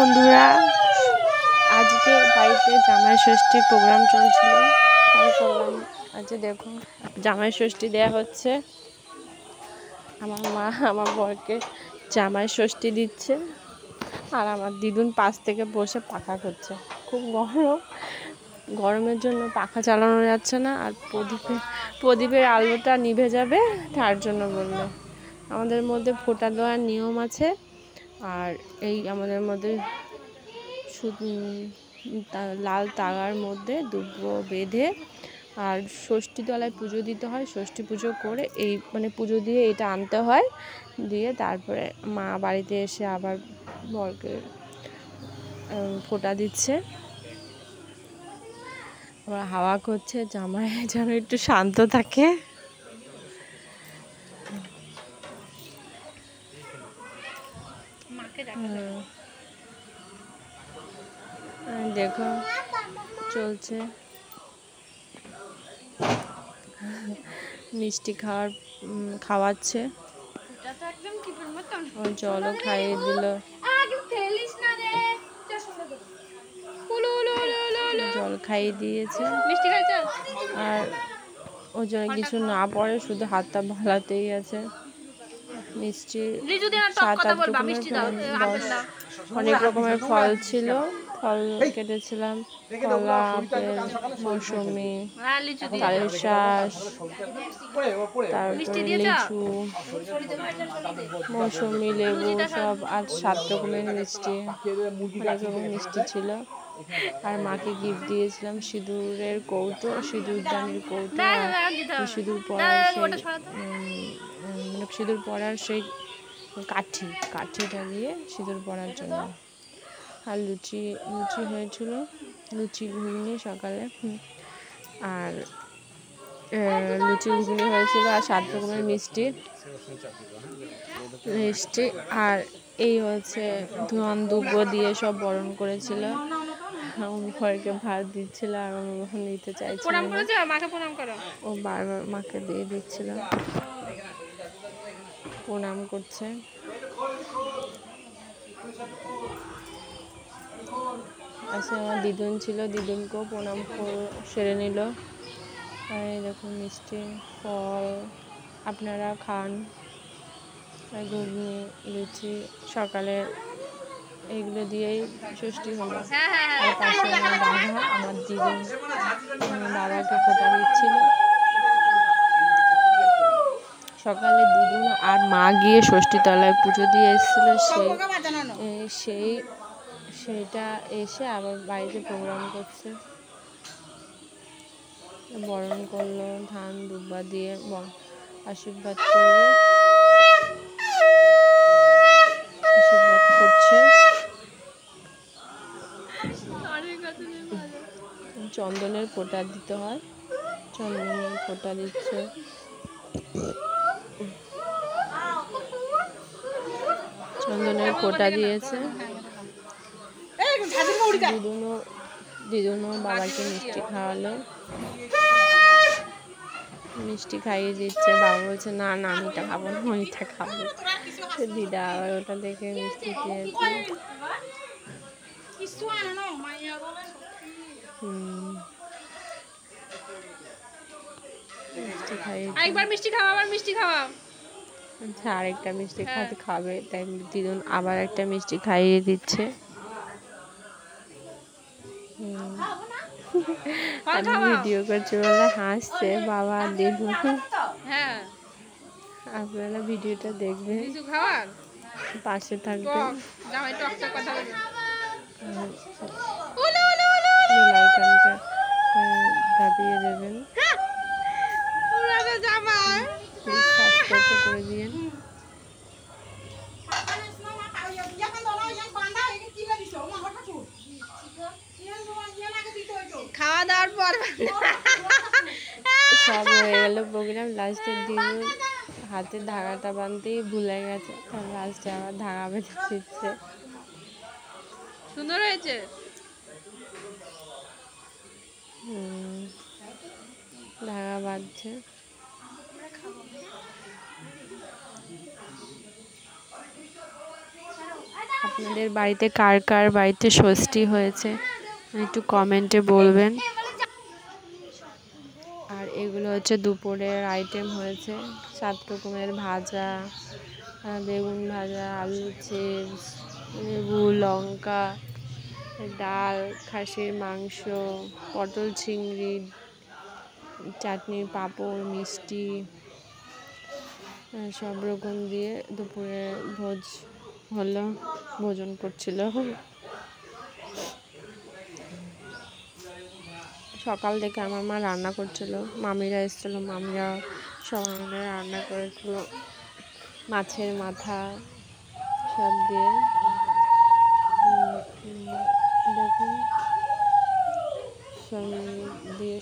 বন্ধুরা, আজকে বাড়িতে জামাই ষষ্ঠী প্রোগ্রাম চলছিল, তাই করলাম। আজকে দেখুন জামাই ষষ্ঠী দেয়া হচ্ছে। আমার মা আমার বরকে জামাই ষষ্ঠী দিচ্ছে, আর আমার দিদুন পাশ থেকে বসে পাখা করছে। খুব গরমের জন্য পাখা চালানো যাচ্ছে না, আর প্রদীপের আলোটা নিভে যাবে, তার জন্য বললো। আমাদের মধ্যে ফোঁটা দেওয়ার নিয়ম আছে, আর এই আমাদের মধ্যে লাল তাগার মধ্যে দুব্বো বেঁধে আর ষষ্ঠী তলায় পুজো দিতে হয়। ষষ্ঠী পুজো করে এই পুজো দিয়ে এটা আনতে হয়, দিয়ে তারপরে মা বাড়িতে এসে আবার বরকে ফোঁটা দিচ্ছে, আবার হাওয়া করছে। জামাই যেন একটু শান্ত থাকে। দেখো চলছে, মিষ্টি খাওয়াচ্ছে, জলও খাইয়ে দিল, জল খাইয়ে দিয়েছে। আর ও যেন কিছু না পড়ে, শুধু হাতটা ভালাতেই আছে। মিষ্টি 7-8 রকমের, অনেক রকমের ফল ছিল। ফল কেটেছিলাম, কলা, আপেল, মৌসুমি, তালের শাঁস, তারপরে লিচু, মৌসুমি, লেবু, সব 8-7 রকমের মিষ্টি, অনেক রকমের মিষ্টি ছিল। আর মাকে গিফট দিয়েছিলাম সিঁদুরের কৌটো, সিঁদুরদানির কৌটো, আর সিঁদুর পরার সেই কাঠিটা দিয়ে সিঁদুর পরার জন্য। আর লুচি হয়েছিল, লুচি ঘুগনি সকালে, আর লুচি ঘুগনি হয়েছিল, আর 7 রকমের মিষ্টি। আর এই হচ্ছে ধোঁয়ান দুব্বো দিয়ে সব বরণ করেছিল। ঘরকে ভাত দিচ্ছিল, আর নিতে চাইছিল না, ও বারবার মাকে দিয়ে দিচ্ছিল, প্রণাম করছে। আজকে আমার দিদুন ছিল, দিদুনকেও প্রণাম সেরে নিল। আর দেখুন মিষ্টি, ফল, আপনারা খান। ঘুগনি, লুচি সকালে এইগুলো দিয়েই ষষ্ঠী হলো। আর পাশে আমার দাদা, আমার দিদুন বাবাকে ফোঁটা দিচ্ছিল। সকালে দিদুন আর মা গিয়ে ষষ্ঠী তলায় পুজো দিয়ে এসেছিল, সেইটা এসে আবার বাড়িতে প্রোগ্রাম করছে। বরণ করলো, ধান দুব্বা দিয়ে আশীর্বাদ করছে। চন্দনের ফোঁটা দিতে হয়, চন্দনের ফোঁটা দিচ্ছে। চন্দনের ফোঁটা দিয়েছে। দিদুনও বাবাকে মিষ্টি খাওয়ালো, মিষ্টি খাইয়ে দিচ্ছে। বাবা বলছে না আমি এটা খাবো না, ওইটা খাবো। দিদা আবার ওটা দেখে মিষ্টি দিয়েছে। আরেকটা মিষ্টি খাবে, তাই দিদুন আবার একটা মিষ্টি খাইয়ে দিচ্ছে। আমি ভিডিও করছি বলে হাসছে বাবা আর দিদুন। আপনারা ভিডিওটা দেখবেন, পাশে থাকবেন, বেল আইকনটা দাবিয়ে দেবেন, প্লিজ সাবস্ক্রাইব করে দিন। খাওয়া দাওয়ার পর সব হয়ে গেল প্রোগ্রাম। লাস্টের দিন হাতে ধাগাটা বাঁধতেই ভুলে গেছে, তার লাস্টে আবার ধাগা বেঁধে দিচ্ছে। সুন্দর হয়েছে। ধাগা বাঁধছে। আপনাদের বাড়িতে কার কার বাড়িতে ষষ্ঠী হয়েছে একটু কমেন্টে বলবেন। আর এগুলো হচ্ছে দুপুরের আইটেম হয়েছে 7 রকমের ভাজা, বেগুন ভাজা, আলু চিপস, লেবু, লঙ্কা, ডাল, খাসির মাংস, পটল চিংড়ি, চাটনি, পাঁপড়, মিষ্টি, সব রকম দিয়ে দুপুরে ভোজন করছিল। সকাল থেকে আমার মা রান্না করছিল, মামিরা এসেছিলো, মামিরা সবাই মিলে রান্না করেছিল মাছের মাথা সব দিয়ে। দেখুন সব দিয়ে